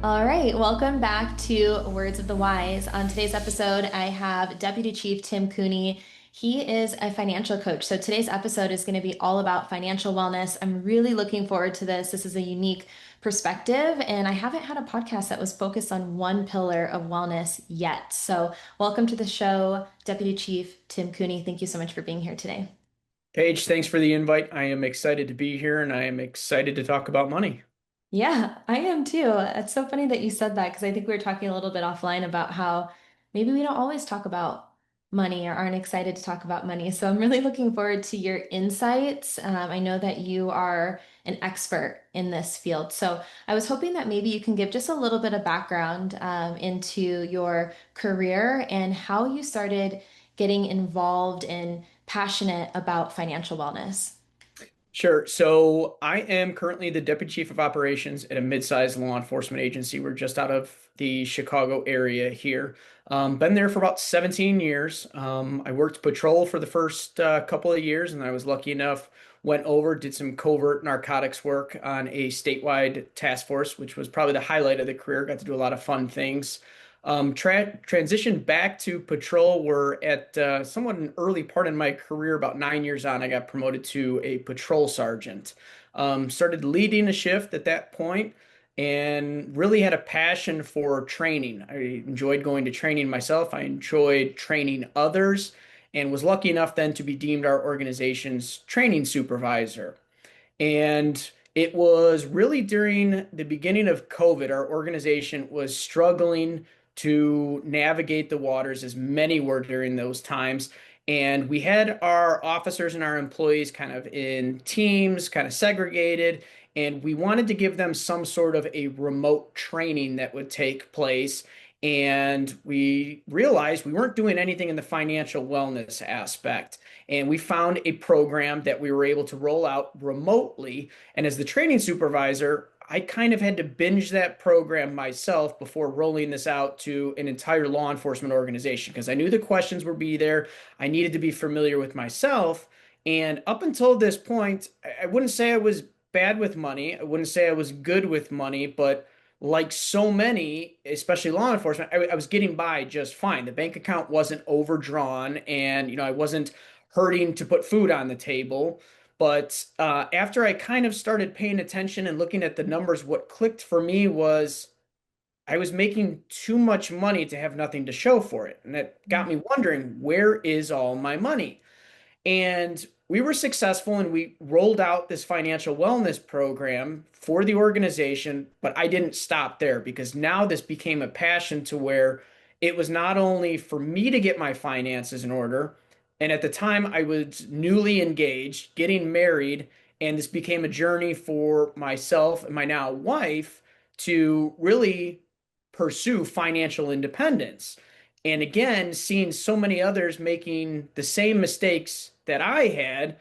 All right, welcome back to Words of the Wise. On today's episode, I have Deputy Chief Tim Cooney. He is a financial coach. So today's episode is going to be all about financial wellness. I'm really looking forward to this. This is a unique perspective, and I haven't had a podcast that was focused on one pillar of wellness yet. So, welcome to the show, Deputy Chief Tim Cooney. Thank you so much for being here today. Paige, thanks for the invite. I am excited to be here and I am excited to talk about money. Yeah, I am too. It's so funny that you said that because I think we were talking a little bit offline about how maybe we don't always talk about money or aren't excited to talk about money. So I'm really looking forward to your insights. I know that you are an expert in this field. So I was hoping that maybe you can give just a little bit of background into your career and how you started getting involved and passionate about financial wellness. Sure. So I am currently the Deputy Chief of Operations at a mid-sized law enforcement agency. We're just out of the Chicago area here. Been there for about 17 years. I worked patrol for the first couple of years, and I was lucky enough, went over, did some covert narcotics work on a statewide task force, which was probably the highlight of the career. Got to do a lot of fun things. Transitioned back to patrol. We're at somewhat an early part in my career, about 9 years on. I got promoted to a patrol sergeant. Started leading a shift at that point and really had a passion for training. I enjoyed going to training myself. I enjoyed training others and was lucky enough then to be deemed our organization's training supervisor. And it was really during the beginning of COVID, our organization was struggling to navigate the waters, as many were during those times. And we had our officers and our employees kind of in teams, kind of segregated, and we wanted to give them some sort of a remote training that would take place. And we realized we weren't doing anything in the financial wellness aspect. And we found a program that we were able to roll out remotely. And as the training supervisor, I kind of had to binge that program myself before rolling this out to an entire law enforcement organization because I knew the questions would be there. I needed to be familiar with myself. And up until this point, I wouldn't say I was bad with money. I wouldn't say I was good with money, but like so many, especially law enforcement, I was getting by just fine. The bank account wasn't overdrawn, and I wasn't hurting to put food on the table. But after I kind of started paying attention and looking at the numbers, what clicked for me was I was making too much money to have nothing to show for it. And that got me wondering, where is all my money? And we were successful and we rolled out this financial wellness program for the organization, but I didn't stop there because now this became a passion to where it was not only for me to get my finances in order, and at the time I was newly engaged, getting married, and this became a journey for myself and my now wife to really pursue financial independence. And again, seeing so many others making the same mistakes that I had,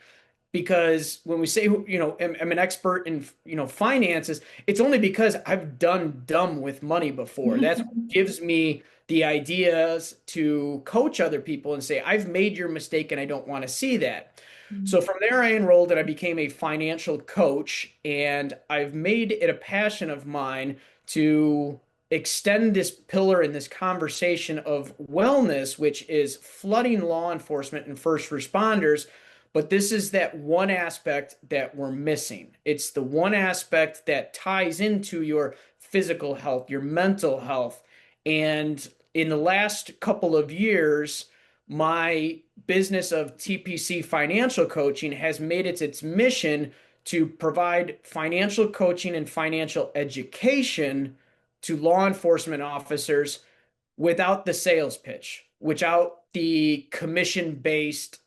because when we say, I'm an expert in, finances, it's only because I've done dumb with money before. That's what gives me the ideas to coach other people and say, I've made your mistake and I don't want to see that. So from there, I enrolled and I became a financial coach, and I've made it a passion of mine to extend this pillar in this conversation of wellness, which is flooding law enforcement and first responders. But this is that one aspect that we're missing. It's the one aspect that ties into your physical health, your mental health. And in the last couple of years, my business of TPC Financial Coaching has made it its mission to provide financial coaching and financial education to law enforcement officers without the sales pitch, without the commission based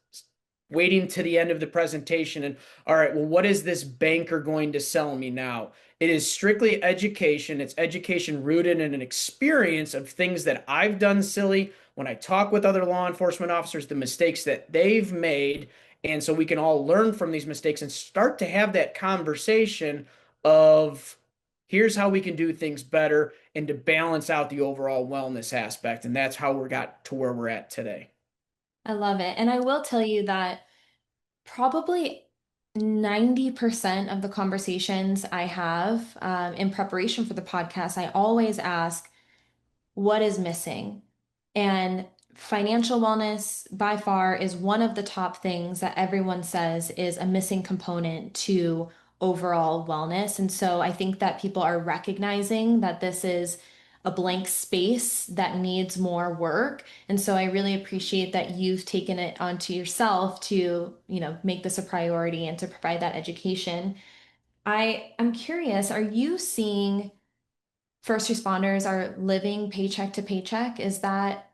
waiting to the end of the presentation and, all right, well, what is this banker going to sell me now? It is strictly education. It's education rooted in an experience of things that I've done silly when I talk with other law enforcement officers, the mistakes that they've made. And so we can all learn from these mistakes and start to have that conversation of here's how we can do things better and to balance out the overall wellness aspect. And that's how we got to where we're at today. I love it. And I will tell you that probably. 90% of the conversations I have in preparation for the podcast, I always ask, what is missing? And financial wellness by far is one of the top things that everyone says is a missing component to overall wellness. And so I think that people are recognizing that this is a blank space that needs more work. And so I really appreciate that you've taken it onto yourself to, make this a priority and to provide that education. I'm curious, are you seeing first responders are living paycheck to paycheck? Is that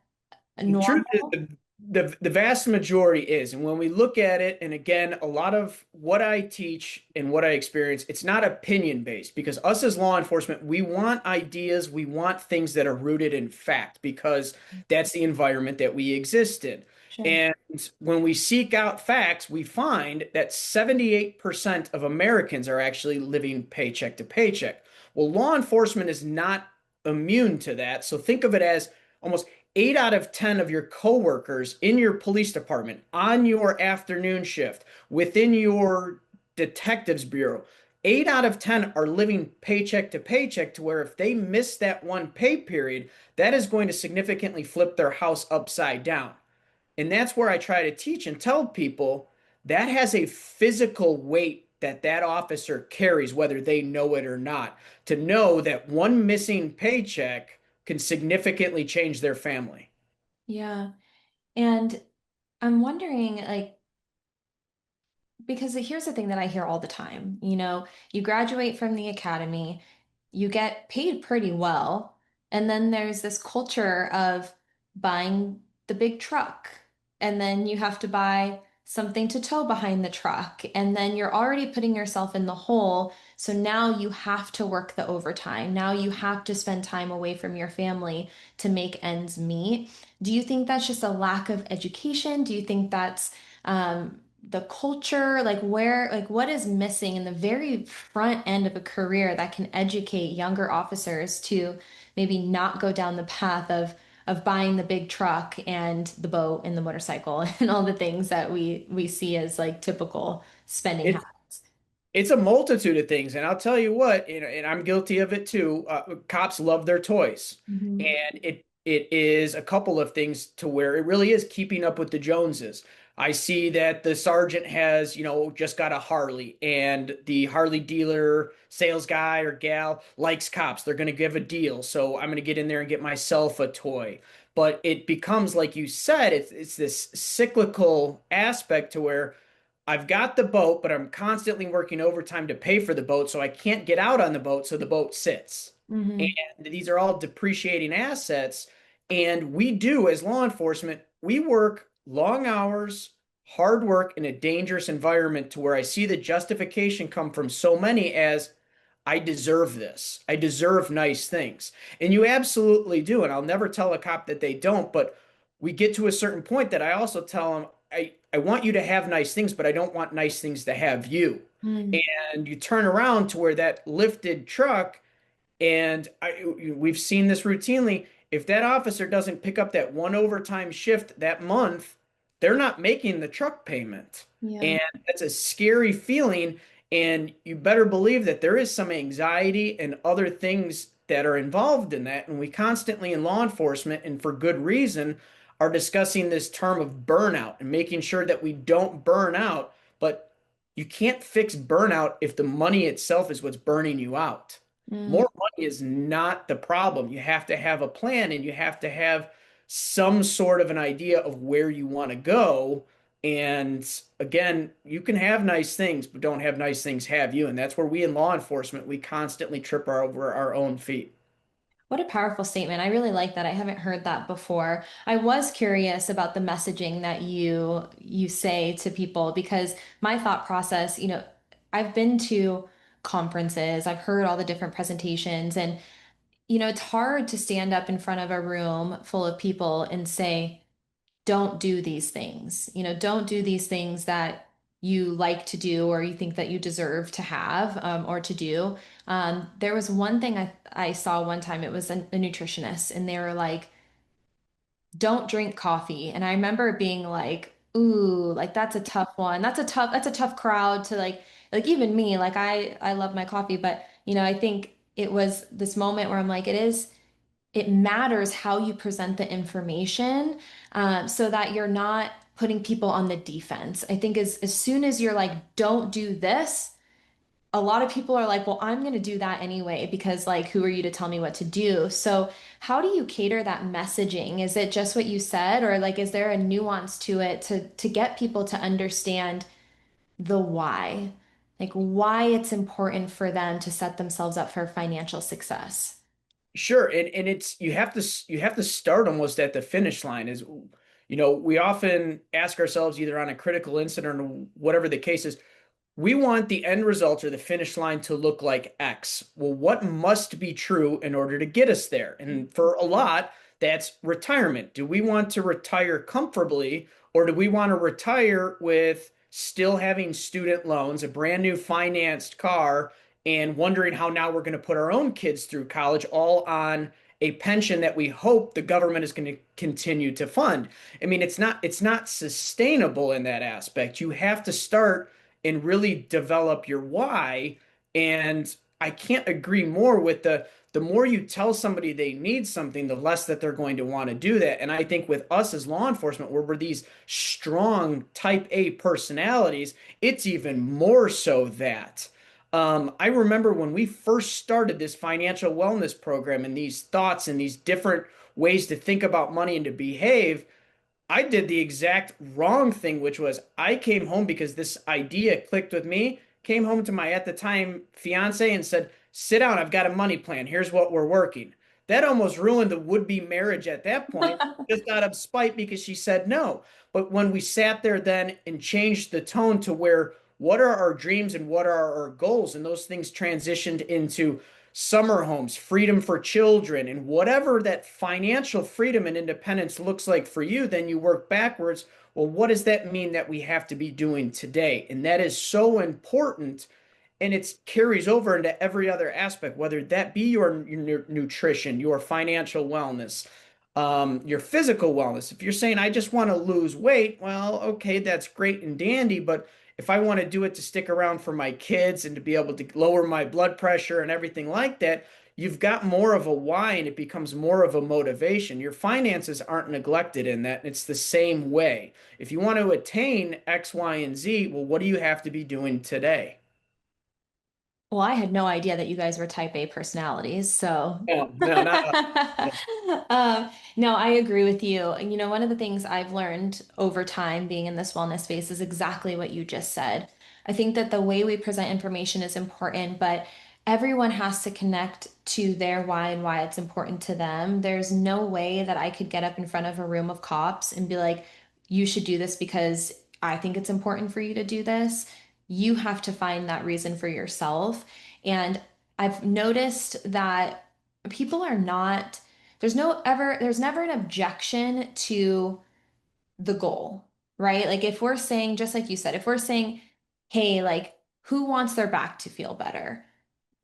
The truth is, normal? the vast majority is. And when we look at it, and again, a lot of what I teach and what I experience, it's not opinion based because us as law enforcement, we want ideas, we want things that are rooted in fact because that's the environment that we exist in. Sure. And when we seek out facts, we find that 78% of Americans are actually living paycheck to paycheck. Well, law enforcement is not immune to that. So think of it as almost 8 out of 10 of your coworkers in your police department on your afternoon shift within your detectives bureau, 8 out of 10 are living paycheck to paycheck to where if they miss that one pay period, that is going to significantly flip their house upside down. And that's where I try to teach and tell people that has a physical weight that that officer carries, whether they know it or not, to know that one missing paycheck can significantly change their family. Yeah. And I'm wondering, like, because here's the thing that I hear all the time. You graduate from the academy, you get paid pretty well, and then there's this culture of buying the big truck, and then you have to buy something to tow behind the truck, and then you're already putting yourself in the hole. So now you have to work the overtime. Now you have to spend time away from your family to make ends meet. Do you think that's just a lack of education? Do you think that's the culture, like what is missing in the very front end of a career that can educate younger officers to maybe not go down the path of buying the big truck and the boat and the motorcycle and all the things that we see as like typical spending It's habits. It's a multitude of things, and I'll tell you what, and I'm guilty of it too. Cops love their toys, Mhm. and it is a couple of things to where it really is keeping up with the Joneses. I see that the sergeant has, just got a Harley, and the Harley dealer, sales guy or gal likes cops. They're going to give a deal, so I'm going to get in there and get myself a toy. But it becomes, like you said, it's this cyclical aspect to where I've got the boat, but I'm constantly working overtime to pay for the boat, so I can't get out on the boat, so the boat sits. And Mhm. these are all depreciating assets. And we do, as law enforcement, we work long hours, hard work in a dangerous environment to where I see the justification come from so many as I deserve this. I deserve nice things. And you absolutely do. And I'll never tell a cop that they don't, but we get to a certain point that I also tell them, I want you to have nice things, but I don't want nice things to have you. Mm. And you turn around to where that lifted truck and we've seen this routinely. If that officer doesn't pick up that one overtime shift that month, they're not making the truck payment. Yeah. And that's a scary feeling. And you better believe that there is some anxiety and other things that are involved in that. And we constantly in law enforcement, and for good reason, are discussing this term of burnout and making sure that we don't burn out. But you can't fix burnout if the money itself is what's burning you out. Mm. More money is not the problem. You have to have a plan and you have to have some sort of an idea of where you want to go. And again, you can have nice things, but don't have nice things have you. And that's where we in law enforcement, we constantly trip over our own feet. What a powerful statement. I really like that. I haven't heard that before. I was curious about the messaging that you say to people because my thought process, I've been to conferences, I've heard all the different presentations, and it's hard to stand up in front of a room full of people and say, don't do these things. Don't do these things that you like to do or you think that you deserve to have or to do. There was one thing I saw one time, it was a nutritionist, and they were like, don't drink coffee. And I remember being like, Ooh, like that's a tough one. That's a tough crowd to like even me, like I love my coffee, but I think it was this moment where I'm like, it matters how you present the information, so that you're not putting people on the defense. I think as soon as you're like, don't do this, a lot of people are like, well, I'm going to do that anyway, because like, who are you to tell me what to do? So, how do you cater that messaging? Is it just what you said, or like, is there a nuance to it to get people to understand the why? Like, why it's important for them to set themselves up for financial success? Sure, and it's you have to start almost at the finish line. Is we often ask ourselves either on a critical incident or whatever the case is, we want the end result or the finish line to look like X. Well, what must be true in order to get us there? And for a lot, that's retirement. Do we want to retire comfortably, or do we want to retire with still having student loans, a brand new financed car, and wondering how now we're going to put our own kids through college all on a pension that we hope the government is going to continue to fund? I mean, it's not sustainable in that aspect. You have to start and really develop your why. And I can't agree more with the more you tell somebody they need something, the less that they're going to want to do that. And I think with us as law enforcement, where we're these strong type A personalities, it's even more so that. I remember when we first started this financial wellness program and these thoughts and these different ways to think about money and to behave, I did the exact wrong thing, which was I came home because this idea clicked with me, came home to my at the time fiance and said, "Sit down, I've got a money plan. Here's what we're working." That almost ruined the would-be marriage at that point, just out of spite because she said no. But when we sat there then and changed the tone to where what are our dreams and what are our goals, and those things transitioned into summer homes, freedom for children, and whatever that financial freedom and independence looks like for you, then you work backwards. Well, what does that mean that we have to be doing today? And that is so important. And it carries over into every other aspect, whether that be your nutrition, your financial wellness, your physical wellness. If you're saying, I just want to lose weight, well, okay, that's great and dandy. But if I want to do it to stick around for my kids and to be able to lower my blood pressure and everything like that, you've got more of a why and it becomes more of a motivation. Your finances aren't neglected in that. And it's the same way. If you want to attain X, Y, and Z, well, what do you have to be doing today? Well, I had no idea that you guys were type A personalities, so No, no, not us. no, I agree with you. And one of the things I've learned over time being in this wellness space is exactly what you just said. I think that the way we present information is important, but everyone has to connect to their why and why it's important to them. There's no way that I could get up in front of a room of cops and be like, you should do this because I think it's important for you to do this. You have to find that reason for yourself. And I've noticed that people are not, there's never an objection to the goal, right? Like if we're saying, just like you said, if we're saying, hey, like who wants their back to feel better?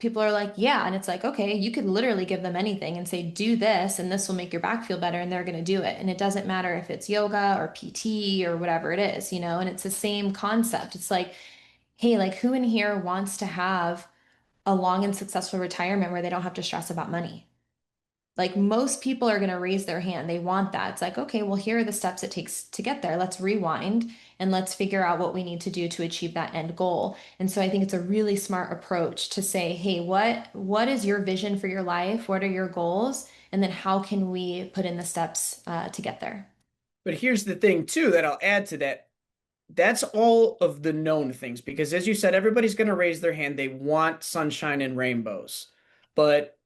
People are like, yeah. And it's like, okay, you could literally give them anything and say, do this, and this will make your back feel better. And they're going to do it. And it doesn't matter if it's yoga or PT or whatever it is, and it's the same concept. It's like, hey, like who in here wants to have a long and successful retirement where they don't have to stress about money? Like most people are going to raise their hand. They want that. It's like, okay, well, here are the steps it takes to get there. Let's rewind and let's figure out what we need to do to achieve that end goal. And so I think it's a really smart approach to say, hey, what is your vision for your life? What are your goals? And then how can we put in the steps to get there? But here's the thing, too, that I'll add to that. That's all of the known things because, as you said, everybody's going to raise their hand. They want sunshine and rainbows. But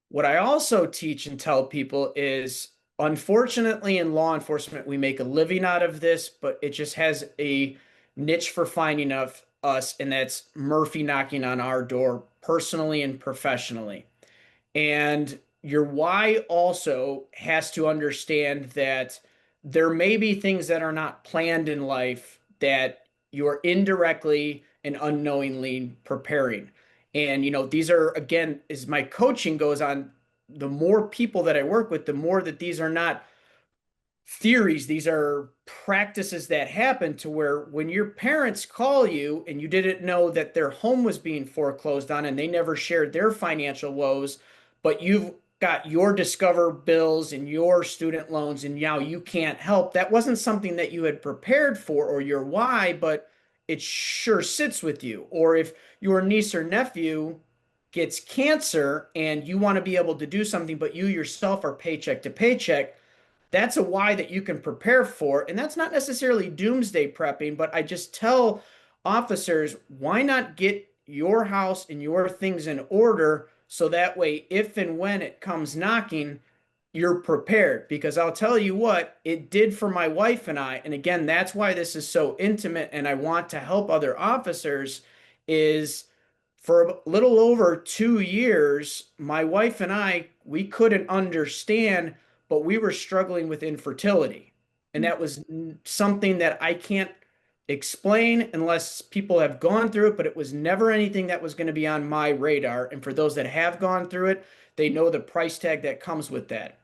what I also teach and tell people is, unfortunately, in law enforcement, we make a living out of this, but it just has a niche for finding of us, and that's Murphy knocking on our door personally and professionally. And your why also has to understand that there may be things that are not planned in life that you're indirectly and unknowingly preparing. And, these are, again, as my coaching goes on, the more people that I work with, the more that these are not theories. These are practices that happen to where when your parents call you and you didn't know that their home was being foreclosed on and they never shared their financial woes, but you've got your Discover bills and your student loans and now you can't help. That wasn't something that you had prepared for or your why, but it sure sits with you. Or if your niece or nephew gets cancer and you want to be able to do something, but you yourself are paycheck to paycheck, that's a why that you can prepare for. And that's not necessarily doomsday prepping, but I just tell officers, why not get your house and your things in order so that way, if and when it comes knocking, you're prepared. Because I'll tell you what, it did for my wife and I. And again, that's why this is so intimate and I want to help other officers is for a little over 2 years, my wife and I, we couldn't understand, but we were struggling with infertility. And that was something that I can't explain unless people have gone through it, but it was never anything that was going to be on my radar. And for those that have gone through it, they know the price tag that comes with that.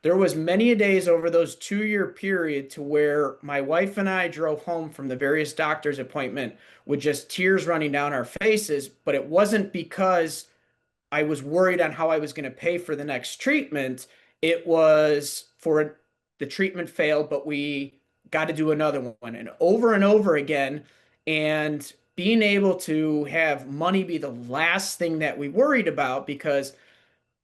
There was many days over those 2 year period to where my wife and I drove home from the various doctor's appointment with just tears running down our faces, but it wasn't because I was worried on how I was going to pay for the next treatment. It was for the treatment failed, but we got to do another one and over again. And being able to have money be the last thing that we worried about because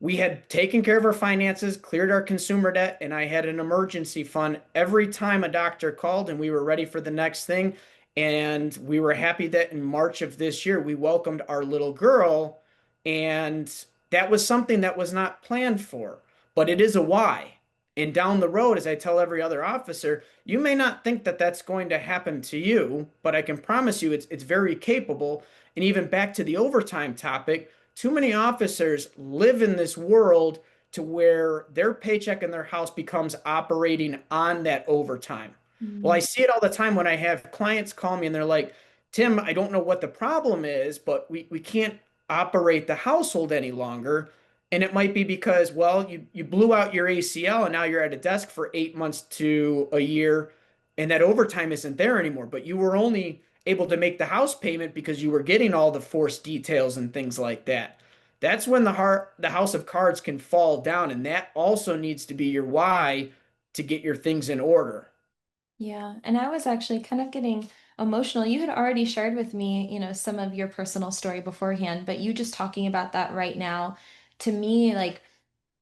we had taken care of our finances, cleared our consumer debt, and I had an emergency fund every time a doctor called and we were ready for the next thing. And we were happy that in March of this year, we welcomed our little girl. And that was something that was not planned for, but it is a why. And down the road, as I tell every other officer, you may not think that that's going to happen to you, but I can promise you it's very capable. And even back to the overtime topic, too many officers live in this world to where their paycheck in their house becomes operating on that overtime. Well, I Mm. see it all the time when I have clients call me and they're like, Tim, I don't know what the problem is, but we can't operate the household any longer. And it might be because, well, you blew out your ACL and now you're at a desk for 8 months to a year, and that overtime isn't there anymore. But you were only able to make the house payment because you were getting all the forced details and things like that. That's when the house of cards can fall down, and that also needs to be your why to get your things in order. Yeah, and I was actually kind of getting emotional. You had already shared with me, some of your personal story beforehand, but you just talking about that right now, to me, like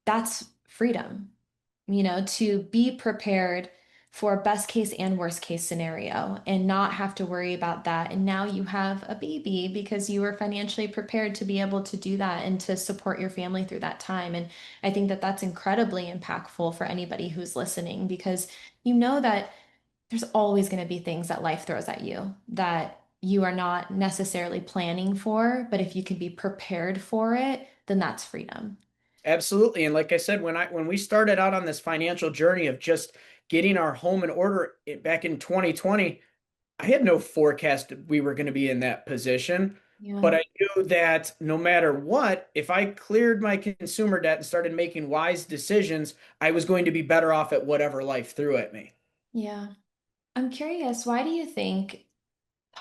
that's freedom, to be prepared for best case and worst case scenario and not have to worry about that. And now you have a baby because you were financially prepared to be able to do that and to support your family through that time. And I think that that's incredibly impactful for anybody who's listening because you know that there's always going to be things that life throws at you that you are not necessarily planning for, but if you can be prepared for it, then that's freedom. Absolutely. And like I said, when we started out on this financial journey of just getting our home in order back in 2020, I had no forecast that we were going to be in that position, Yeah. but I knew that no matter what, if I cleared my consumer debt and started making wise decisions, I was going to be better off at whatever life threw at me. Yeah. I'm curious, why do you think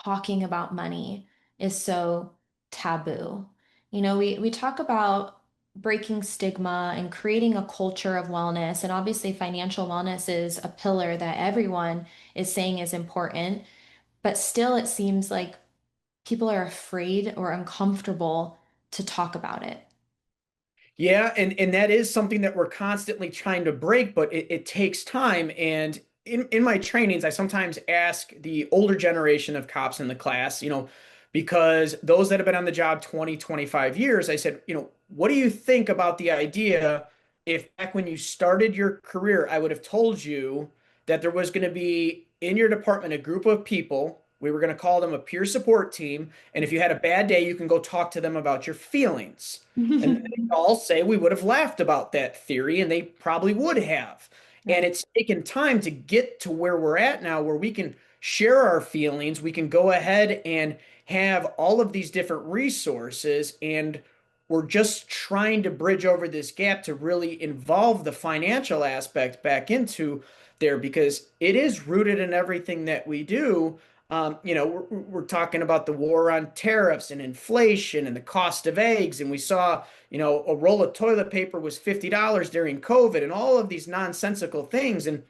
talking about money is so taboo? We talk about breaking stigma and creating a culture of wellness, and obviously financial wellness is a pillar that everyone is saying is important, but still it seems like people are afraid or uncomfortable to talk about it. Yeah, and that is something that we're constantly trying to break, but it takes time. And in my trainings, I sometimes ask the older generation of cops in the class, because those that have been on the job 20, 25 years, I said, what do you think about the idea if back when you started your career, I would have told you that there was going to be in your department a group of people, we were going to call them a peer support team, and if you had a bad day, you can go talk to them about your feelings. And all say we would have laughed about that theory, and they probably would have. And Right. it's taken time to get to where we're at now, where we can share our feelings. We can go ahead and have all of these different resources. And we're just trying to bridge over this gap to really involve the financial aspect back into there because it is rooted in everything that we do. We're talking about the war on tariffs and inflation and the cost of eggs. And we saw, a roll of toilet paper was $50 during COVID and all of these nonsensical things. And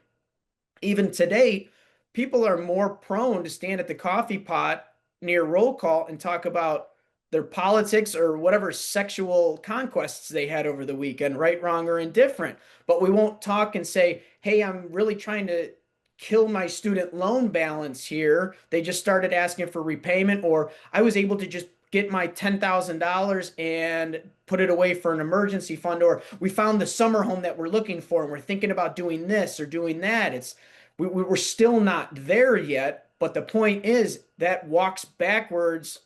even to date, people are more prone to stand at the coffee pot near roll call and talk about their politics or whatever sexual conquests they had over the weekend, right, wrong, or indifferent. But we won't talk and say, hey, I'm really trying to kill my student loan balance here. They just started asking for repayment, or I was able to just get my $10,000 and put it away for an emergency fund, or we found the summer home that we're looking for and we're thinking about doing this or doing that. We're still not there yet, but the point is that walks backwards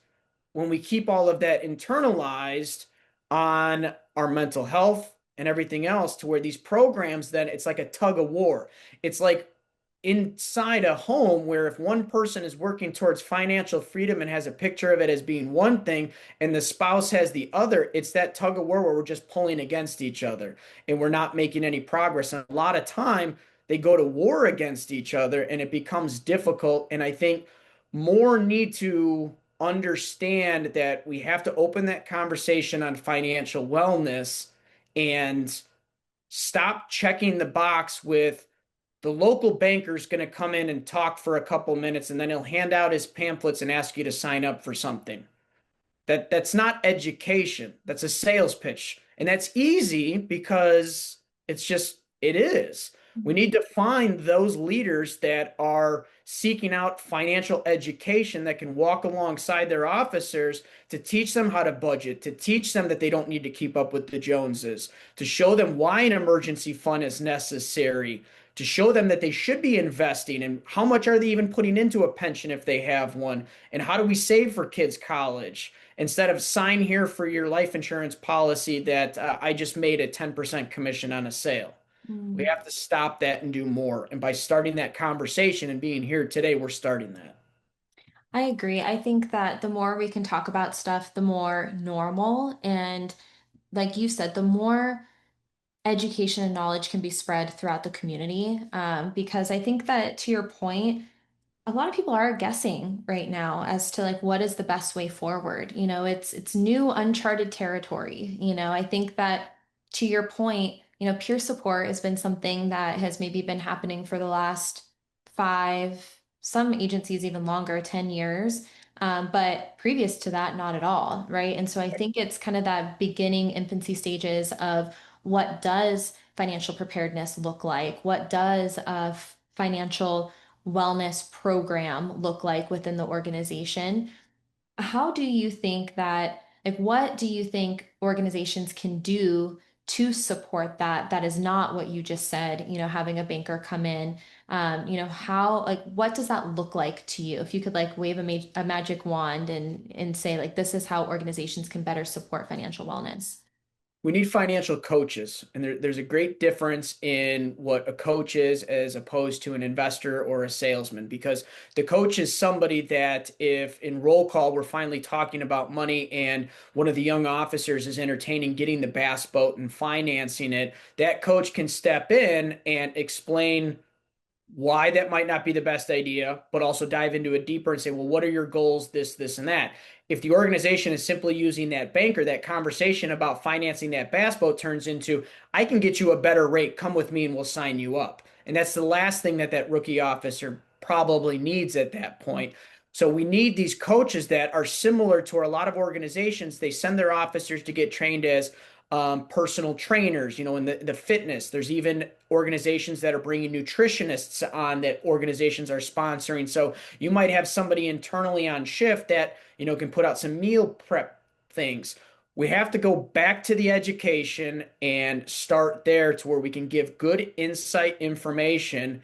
when we keep all of that internalized on our mental health and everything else, to where these programs, then it's like a tug of war. It's like inside a home where if one person is working towards financial freedom and has a picture of it as being one thing and the spouse has the other, it's that tug of war where we're just pulling against each other and we're not making any progress. And a lot of time they go to war against each other and it becomes difficult. And I think more need to understand that we have to open that conversation on financial wellness and stop checking the box with the local banker's going to come in and talk for a couple minutes and then he'll hand out his pamphlets and ask you to sign up for something. That's not education. That's a sales pitch. And that's easy because it is. We need to find those leaders that are seeking out financial education that can walk alongside their officers to teach them how to budget, to teach them that they don't need to keep up with the Joneses, to show them why an emergency fund is necessary, to show them that they should be investing and how much are they even putting into a pension if they have one, and how do we save for kids' college instead of sign here for your life insurance policy that I just made a 10% commission on a sale. We Mm. have to stop that and do more. And by starting that conversation and being here today, we're starting that. I agree. I think that the more we can talk about stuff, the more normal and, like you said, the more education and knowledge can be spread throughout the community. Because I think that, to your point, a lot of people are guessing right now as to like what is the best way forward. It's new uncharted territory. I think that, to your point, peer support has been something that has maybe been happening for the last 5, some agencies even longer, 10 years. But previous to that, not at all, right? And so I think it's kind of that beginning infancy stages of what does financial preparedness look like? What does a financial wellness program look like within the organization? How do you think that, like, what do you think organizations can do to support that? That is not what you just said, having a banker come in. How, like, what does that look like to you? If you could like wave a magic wand and say like, this is how organizations can better support financial wellness. We need financial coaches, and there's a great difference in what a coach is as opposed to an investor or a salesman. Because the coach is somebody that, if in roll call we're finally talking about money and one of the young officers is entertaining getting the bass boat and financing it, that coach can step in and explain why that might not be the best idea, but also dive into it deeper and say, well, what are your goals, this, and that. If the organization is simply using that banker, that conversation about financing that bass boat turns into, I can get you a better rate. Come with me and we'll sign you up. And that's the last thing that rookie officer probably needs at that point. So we need these coaches that are similar to a lot of organizations. They send their officers to get trained as personal trainers, in the fitness. There's even organizations that are bringing nutritionists on that organizations are sponsoring. So you might have somebody internally on shift that, can put out some meal prep things. We have to go back to the education and start there to where we can give good insight information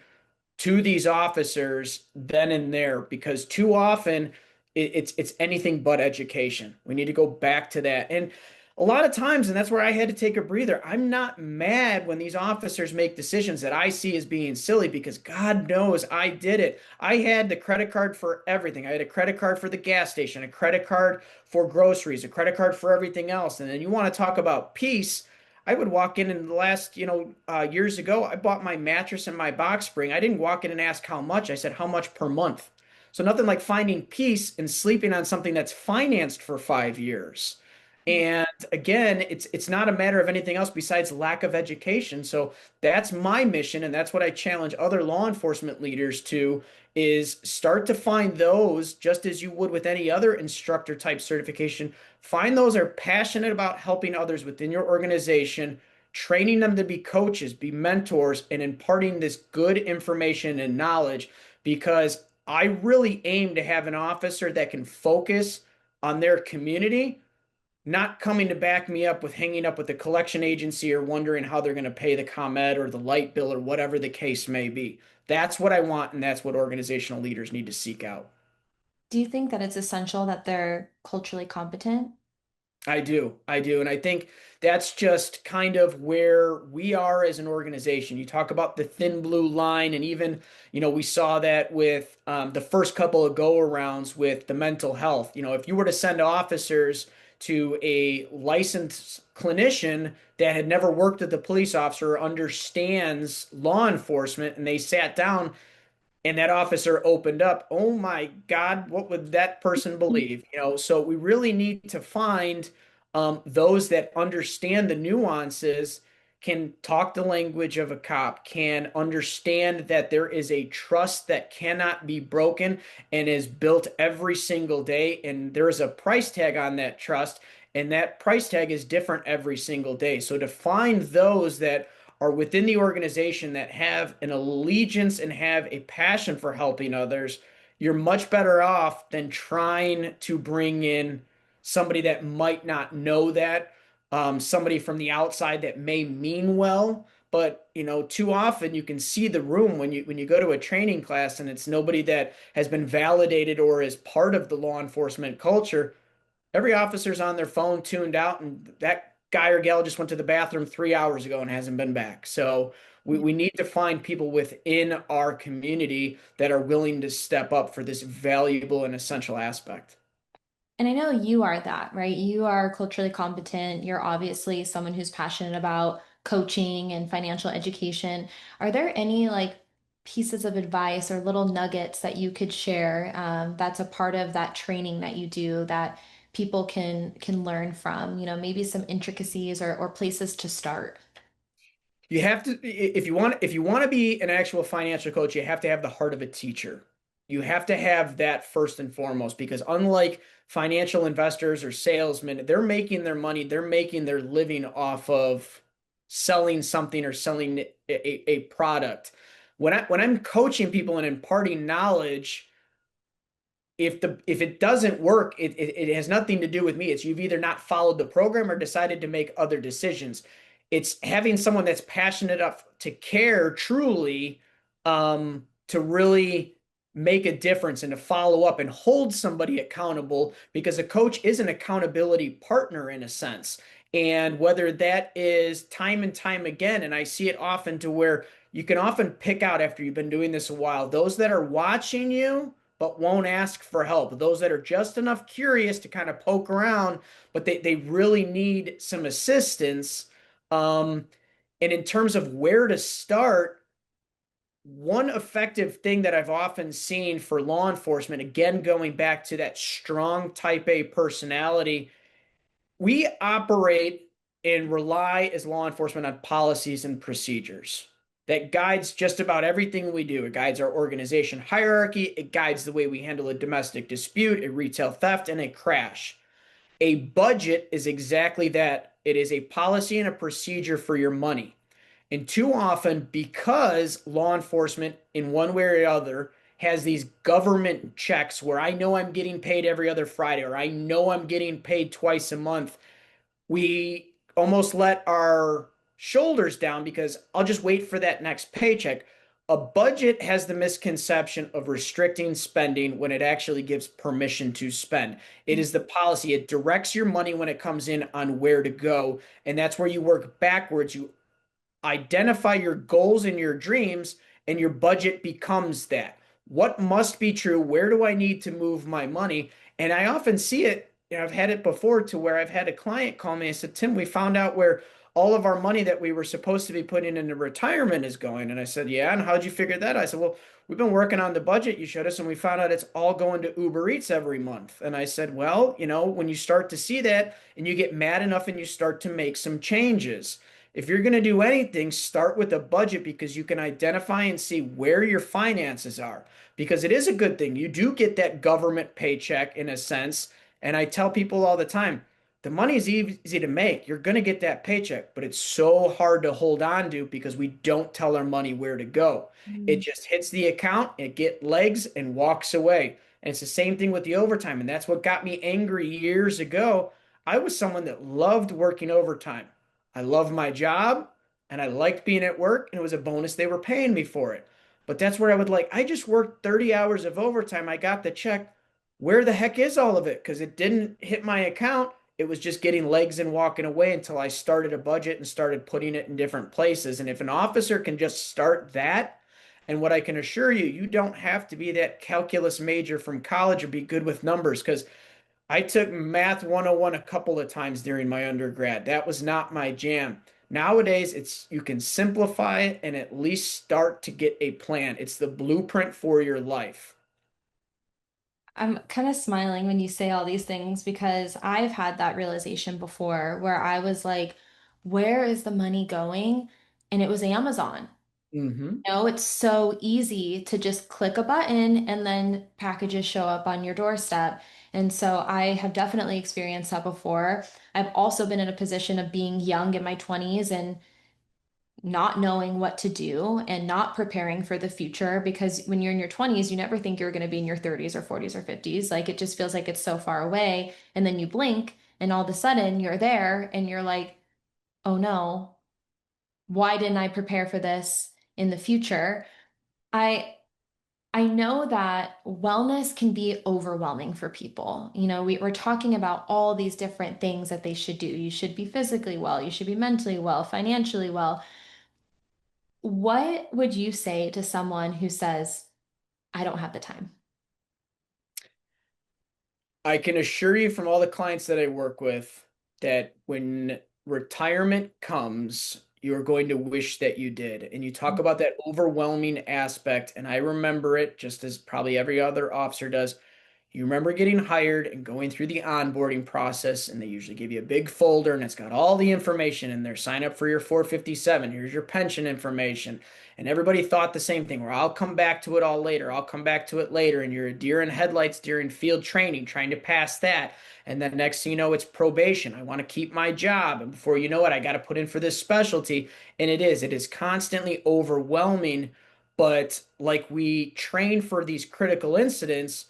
to these officers then and there, because too often it's anything but education. We need to go back to that. And a lot of times, and that's where I had to take a breather, I'm not mad when these officers make decisions that I see as being silly, because God knows I did it. I had the credit card for everything. I had a credit card for the gas station, a credit card for groceries, a credit card for everything else. And then you want to talk about peace. I would walk in the last, years ago, I bought my mattress and my box spring. I didn't walk in and ask how much. I said, how much per month? So nothing like finding peace and sleeping on something that's financed for 5 years. And again, it's not a matter of anything else besides lack of education. So that's my mission, and that's what I challenge other law enforcement leaders to is start to find those, just as you would with any other instructor type certification. Find those are passionate about helping others within your organization, training them to be coaches, be mentors, and imparting this good information and knowledge because I really aim to have an officer that can focus on their community, not coming to back me up with hanging up with the collection agency or wondering how they're going to pay the ComEd or the light bill or whatever the case may be. That's what I want, and that's what organizational leaders need to seek out. Do you think that it's essential that they're culturally competent? I do. I do. And I think that's just kind of where we are as an organization. You talk about the thin blue line, and even, we saw that with the first couple of go arounds with the mental health. If you were to send officers to a licensed clinician that had never worked with a police officer or understands law enforcement, and they sat down and that officer opened up, oh my God, what would that person believe? So we really need to find those that understand the nuances, can talk the language of a cop, can understand that there is a trust that cannot be broken and is built every single day. And there is a price tag on that trust, and that price tag is different every single day. So to find those that are within the organization that have an allegiance and have a passion for helping others, you're much better off than trying to bring in somebody that might not know that, somebody from the outside that may mean well. But too often you can see the room when you go to a training class and it's nobody that has been validated or is part of the law enforcement culture. Every officer's on their phone tuned out, and that guy or gal just went to the bathroom 3 hours ago and hasn't been back. So we need to find people within our community that are willing to step up for this valuable and essential aspect. And I know you are that, right? You are culturally competent. You're obviously someone who's passionate about coaching and financial education. Are there any like pieces of advice or little nuggets that you could share that's a part of that training that you do that people can learn from? Maybe some intricacies or places to start. You have to, if you want to be an actual financial coach, you have to have the heart of a teacher. You have to have that first and foremost, because unlike financial investors or salesmen, they're making their money, they're making their living off of selling something or selling a product. When I'm coaching people and imparting knowledge, if it doesn't work, it has nothing to do with me. It's you've either not followed the program or decided to make other decisions. It's having someone that's passionate enough to care truly, to really make a difference and to follow up and hold somebody accountable, because a coach is an accountability partner in a sense. And whether that is time and time again, and I see it often to where you can often pick out after you've been doing this a while, those that are watching you but won't ask for help. Those that are just enough curious to kind of poke around, but they really need some assistance. Um, and in terms of where to start, one effective thing that I've often seen for law enforcement, again, going back to that strong type A personality, we operate and rely as law enforcement on policies and procedures that guides just about everything we do. It guides our organization hierarchy, it guides the way we handle a domestic dispute, a retail theft, and a crash. A budget is exactly that. It is a policy and a procedure for your money. And too often, because law enforcement, in one way or the other, has these government checks where I know I'm getting paid every other Friday or I know I'm getting paid twice a month, we almost let our shoulders down because I'll just wait for that next paycheck. A budget has the misconception of restricting spending when it actually gives permission to spend. It is the policy. It directs your money when it comes in on where to go. And that's where you work backwards. You identify your goals and your dreams, and your budget becomes that. What must be true? Where do I need to move my money? And I often see it. I've had it before to where I've had a client call me and said, Tim, we found out where all of our money that we were supposed to be putting into retirement is going. And I said, yeah. And how'd you figure that? I said, well, we've been working on the budget you showed us, and we found out it's all going to Uber Eats every month. And I said, well, when you start to see that and you get mad enough and you start to make some changes, if you're going to do anything, start with a budget because you can identify and see where your finances are. Because it is a good thing. You do get that government paycheck in a sense. And I tell people all the time, the money is easy to make. You're going to get that paycheck, but it's so hard to hold on to because we don't tell our money where to go. It Mm. just hits the account, it gets legs and walks away. And it's the same thing with the overtime. And that's what got me angry years ago. I was someone that loved working overtime. I loved my job and I liked being at work, and it was a bonus they were paying me for it. But that's where I would like, I just worked 30 hours of overtime. I got the check. Where the heck is all of it? Because it didn't hit my account. It was just getting legs and walking away until I started a budget and started putting it in different places. And if an officer can just start that, and what I can assure you, you don't have to be that calculus major from college or be good with numbers because I took Math 101 a couple of times during my undergrad. That was not my jam. Nowadays, it's you can simplify it and at least start to get a plan. It's the blueprint for your life. I'm kind of smiling when you say all these things because I've had that realization before where I was like, where is the money going? And it was Amazon. Hmm. It's so easy to just click a button and then packages show up on your doorstep. And so I have definitely experienced that before. I've also been in a position of being young in my 20s and not knowing what to do and not preparing for the future because when you're in your 20s, you never think you're going to be in your 30s or 40s or 50s. Like it just feels like it's so far away. And then you blink and all of a sudden you're there and you're like, oh no, why didn't I prepare for this in the future? I I know that wellness can be overwhelming for people. We're talking about all these different things that they should do. You should be physically well, you should be mentally well, financially well. What would you say to someone who says, I don't have the time? I can assure you from all the clients that I work with that when retirement comes, you're going to wish that you did. And you talk about that overwhelming aspect, and I remember it just as probably every other officer does. You remember getting hired and going through the onboarding process, and they usually give you a big folder and it's got all the information in there. Sign up for your 457. Here's your pension information. And everybody thought the same thing, where I'll come back to it all later. I'll come back to it later. And you're a deer in headlights during field training, trying to pass that. And then next thing you know, it's probation. I want to keep my job. And before you know it, I got to put in for this specialty. And it is constantly overwhelming. But like we train for these critical incidents,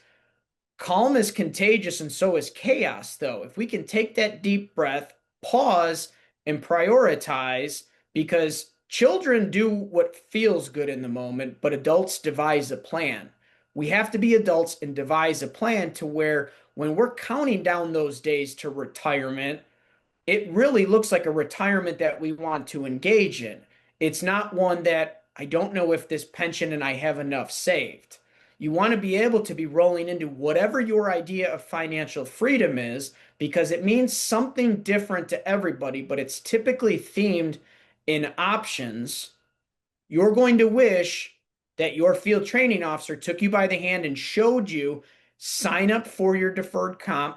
calm is contagious and so is chaos, though. If we can take that deep breath, pause, and prioritize, because children do what feels good in the moment, but adults devise a plan. We have to be adults and devise a plan to where when we're counting down those days to retirement, it really looks like a retirement that we want to engage in. It's not one that I don't know if this pension and I have enough saved. You want to be able to be rolling into whatever your idea of financial freedom is because it means something different to everybody, but it's typically themed in options. You're going to wish that your field training officer took you by the hand and showed you sign up for your deferred comp,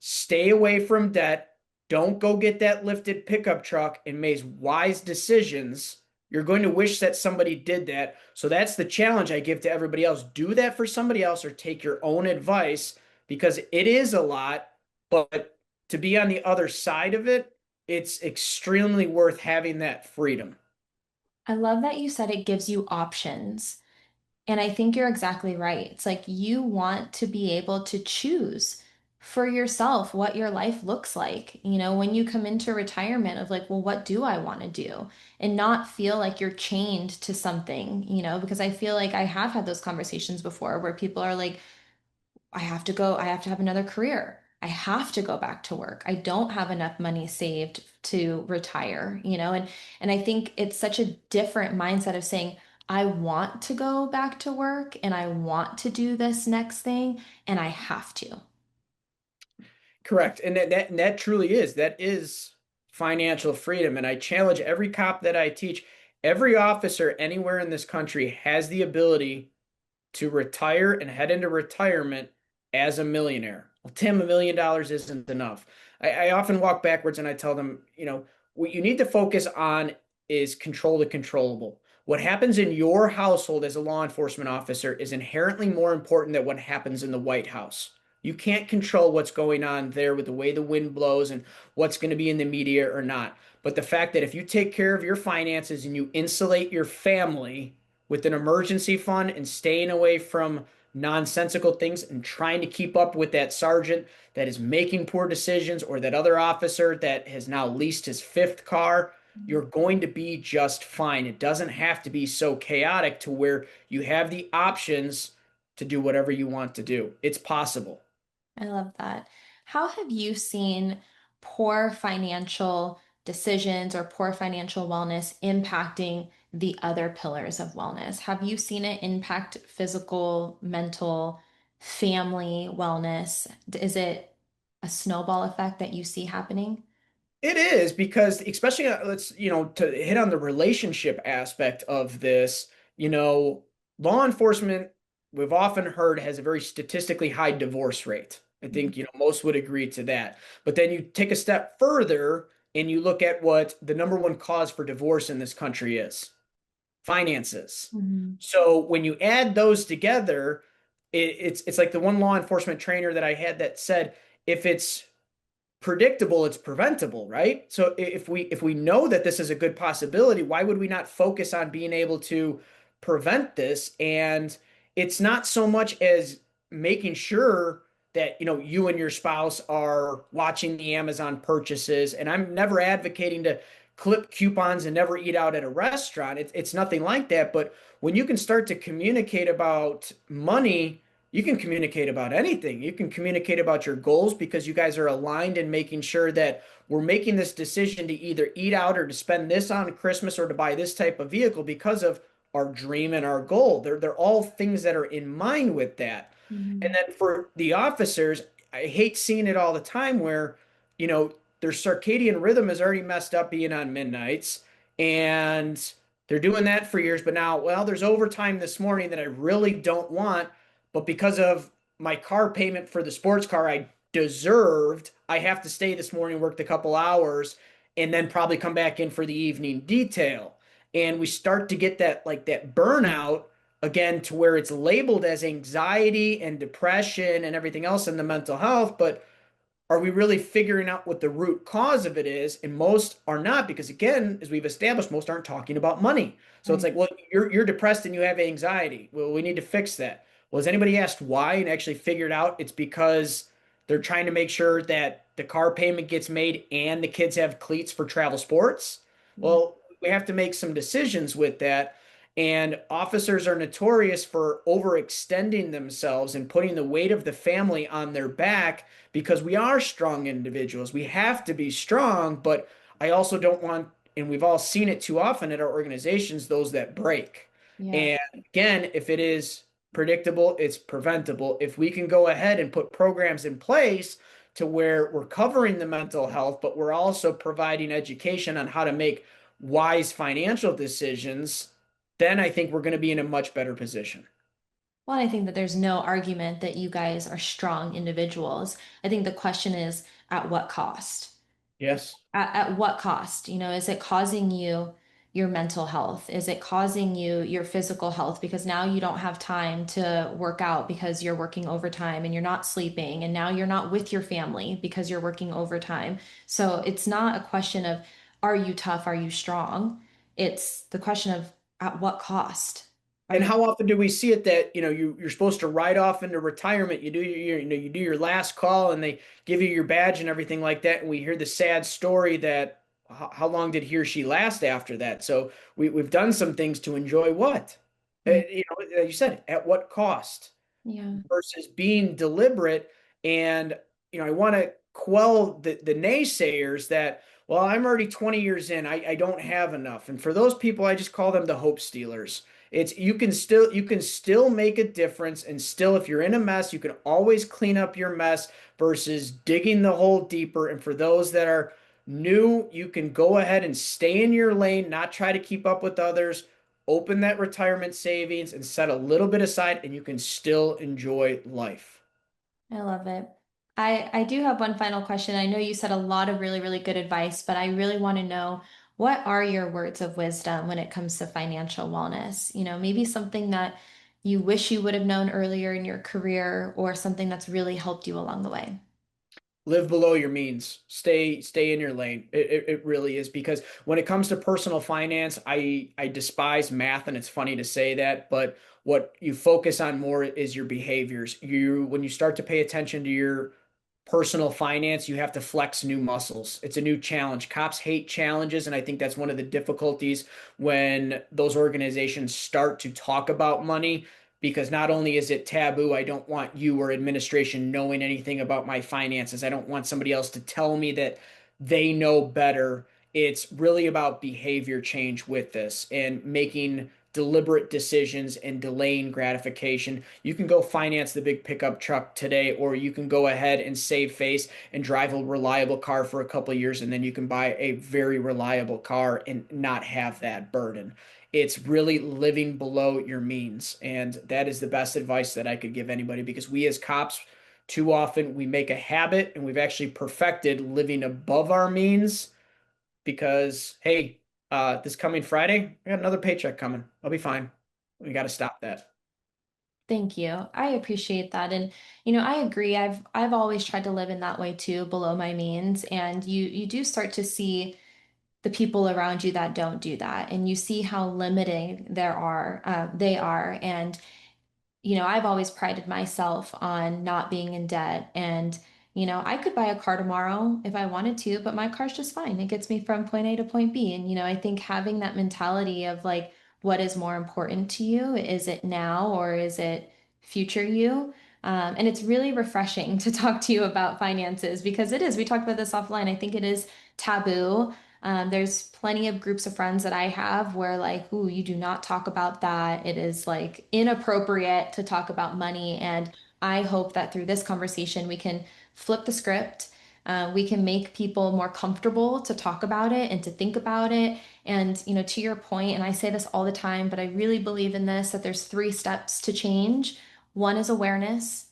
stay away from debt, don't go get that lifted pickup truck, and make wise decisions. You're going to wish that somebody did that. So that's the challenge I give to everybody else. Do that for somebody else or take your own advice because it is a lot, but to be on the other side of it, it's extremely worth having that freedom. I love that you said it gives you options. And I think you're exactly right. It's like you want to be able to choose for yourself what your life looks like. When you come into retirement of like, well, what do I want to do? And not feel like you're chained to something, because I feel like I have had those conversations before where people are like, I have to have another career. I have to go back to work. I don't have enough money saved to retire, and I think it's such a different mindset of saying, I want to go back to work and I want to do this next thing and I have to. Correct. And that truly is. That is financial freedom. And I challenge every cop that I teach, every officer anywhere in this country has the ability to retire and head into retirement as a millionaire. Well, Tim, $1 million isn't enough. I often walk backwards and I tell them, what you need to focus on is control the controllable. What happens in your household as a law enforcement officer is inherently more important than what happens in the White House. You can't control what's going on there with the way the wind blows and what's going to be in the media or not. But the fact that if you take care of your finances and you insulate your family with an emergency fund and staying away from nonsensical things and trying to keep up with that sergeant that is making poor decisions or that other officer that has now leased his fifth car, you're going to be just fine. It doesn't have to be so chaotic to where you have the options to do whatever you want to do. It's possible. I love that. How have you seen poor financial decisions or poor financial wellness impacting the other pillars of wellness? Have you seen it impact physical, mental, family wellness? Is it a snowball effect that you see happening? It is because, especially to hit on the relationship aspect of this, you know, law enforcement, we've often heard has a very statistically high divorce rate. I think, most would agree to that. But then you take a step further and you look at what the number one cause for divorce in this country is finances. Mhm. So when you add those together, it's like the one law enforcement trainer that I had that said, if it's predictable, it's preventable, right? So if we know that this is a good possibility, why would we not focus on being able to prevent this? And it's not so much as making sure that you and your spouse are watching the Amazon purchases. And I'm never advocating to clip coupons and never eat out at a restaurant. It's nothing like that. But when you can start to communicate about money, you can communicate about anything. You can communicate about your goals because you guys are aligned in making sure that we're making this decision to either eat out or to spend this on Christmas or to buy this type of vehicle because of our dream and our goal. They're all things that are in mind with that. And Mhm. then for the officers, I hate seeing it all the time where, their circadian rhythm is already messed up being on midnights and they're doing that for years. But now, well, there's overtime this morning that I really don't want, but because of my car payment for the sports car I deserved, I have to stay this morning, work the couple hours, and then probably come back in for the evening detail. And we start to get that burnout again to where it's labeled as anxiety and depression and everything else in the mental health, but are we really figuring out what the root cause of it is? And most are not, because again, as we've established, most aren't talking about money. So it's Right. like, well, you're depressed and you have anxiety. Well, we need to fix that. Well, has anybody asked why and actually figured out it's because they're trying to make sure that the car payment gets made and the kids have cleats for travel sports? Yeah. Well, we have to make some decisions with that. And officers are notorious for overextending themselves and putting the weight of the family on their back because we are strong individuals. We have to be strong, but I also don't want, and we've all seen it too often at our organizations, those that break. Yeah. And again, if it is predictable, it's preventable. If we can go ahead and put programs in place to where we're covering the mental health, but we're also providing education on how to make wise financial decisions, then I think we're going to be in a much better position. Well, I think that there's no argument that you guys are strong individuals. I think the question is at what cost? Yes. At what cost? Is it causing you your mental health? Is it causing you your physical health? Because now you don't have time to work out because you're working overtime and you're not sleeping. And now you're not with your family because you're working overtime. So it's not a question of are you tough? Are you strong? It's the question of at what cost? Are And you? how often do we see it that, you're supposed to ride off into retirement, you do your last call and they give you your badge and everything like that, and we hear the sad story that how long did he or she last after that? So we've done some things to enjoy what? Yeah. You said, at what cost? Yeah. Versus being deliberate. And I want to quell the naysayers that, well, I'm already 20 years in, I don't have enough. And for those people, I just call them the hope stealers. It's you can still make a difference, and still, if you're in a mess, you can always clean up your mess versus digging the hole deeper. And for those that are New, you can go ahead and stay in your lane, not try to keep up with others. Open that retirement savings and set a little bit aside, and you can still enjoy life. I love it. I do have one final question. I know you said a lot of really, really good advice, but I really want to know what are your words of wisdom when it comes to financial wellness? Maybe something that you wish you would have known earlier in your career or something that's really helped you along the way. Live below your means. Stay in your lane. It really is, because when it comes to personal finance, I despise math, and it's funny to say that, but what you focus on more is your behaviors. When you start to pay attention to your personal finance, you have to flex new muscles. It's a new challenge. Cops hate challenges, and I think that's one of the difficulties when those organizations start to talk about money, because not only is it taboo, I don't want you or administration knowing anything about my finances. I don't want somebody else to tell me that they know better. It's really about behavior change with this and making deliberate decisions and delaying gratification. You can go finance the big pickup truck today, or you can go ahead and save face and drive a reliable car for a couple of years, and then you can buy a very reliable car and not have that burden. It's really living below your means. And that is the best advice that I could give anybody, because we as cops, too often we make a habit, and we've actually perfected living above our means because, hey, this coming Friday, I got another paycheck coming. I'll be fine. We got to stop that. Thank you. I appreciate that. And I agree. I've always tried to live in that way too, below my means. And you do start to see the people around you that don't do that. And you see how limiting they are. And I've always prided myself on not being in debt. And, I could buy a car tomorrow if I wanted to, but my car's just fine. It gets me from point A to point B. And, I think having that mentality of like, what is more important to you? Is it now or is it future you? And it's really refreshing to talk to you about finances because it is. We talked about this offline. I think it is taboo. There's plenty of groups of friends that I have where like, ooh, you do not talk about that. It is like inappropriate to talk about money. And I hope that through this conversation, we can flip the script. We can make people more comfortable to talk about it and to think about it. And, to your point, and I say this all the time, but I really believe in this, that there's three steps to change. One is awareness.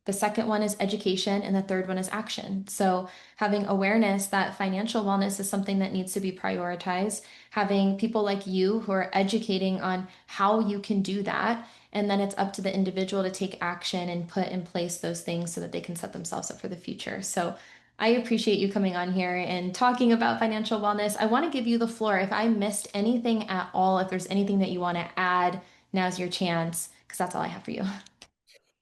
The second one is education, and the third one is action. So, having awareness that financial wellness is something that needs to be prioritized, having people like you who are educating on how you can do that, and then it's up to the individual to take action and put in place those things so that they can set themselves up for the future. So, I appreciate you coming on here and talking about financial wellness. I want to give you the floor. If I missed anything at all, if there's anything that you want to add, now's your chance, because that's all I have for you.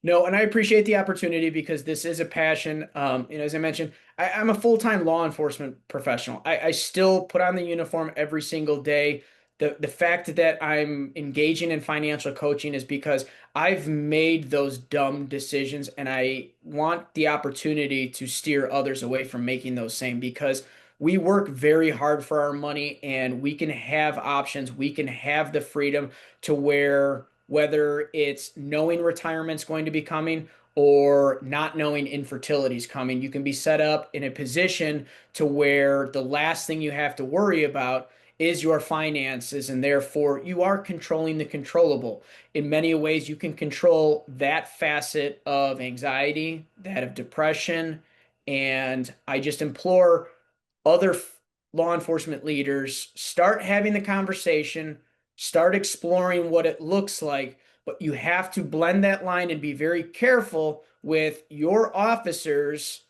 No, and I appreciate the opportunity because this is a passion. As I mentioned, I'm a full-time law enforcement professional. I still put on the uniform every single day. The fact that I'm engaging in financial coaching is because I've made those dumb decisions, and I want the opportunity to steer others away from making those same, because we work very hard for our money, and we can have options. We can have the freedom to where, whether it's knowing retirement's going to be coming or not knowing infertility is coming, you can be set up in a position to where the last thing you have to worry about is your finances, and therefore you are controlling the controllable. In many ways, you can control that facet of anxiety, that of depression, and I just implore other law enforcement leaders, start having the conversation, start exploring what it looks like, but you have to blend that line and be very careful with your officers.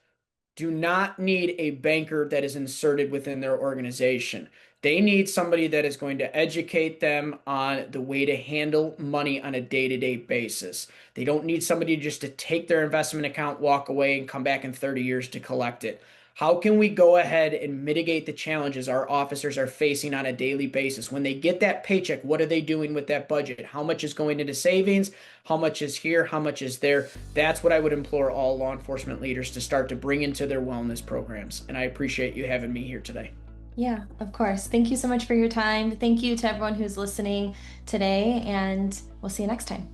Do not need a banker that is inserted within their organization. They need somebody that is going to educate them on the way to handle money on a day-to-day basis. They don't need somebody just to take their investment account, walk away, and come back in 30 years to collect it. How can we go ahead and mitigate the challenges our officers are facing on a daily basis? When they get that paycheck, what are they doing with that budget? How much is going into savings? How much is here? How much is there? That's what I would implore all law enforcement leaders to start to bring into their wellness programs. And I appreciate you having me here today. Yeah, of course. Thank you so much for your time. Thank you to everyone who's listening today, and we'll see you next time.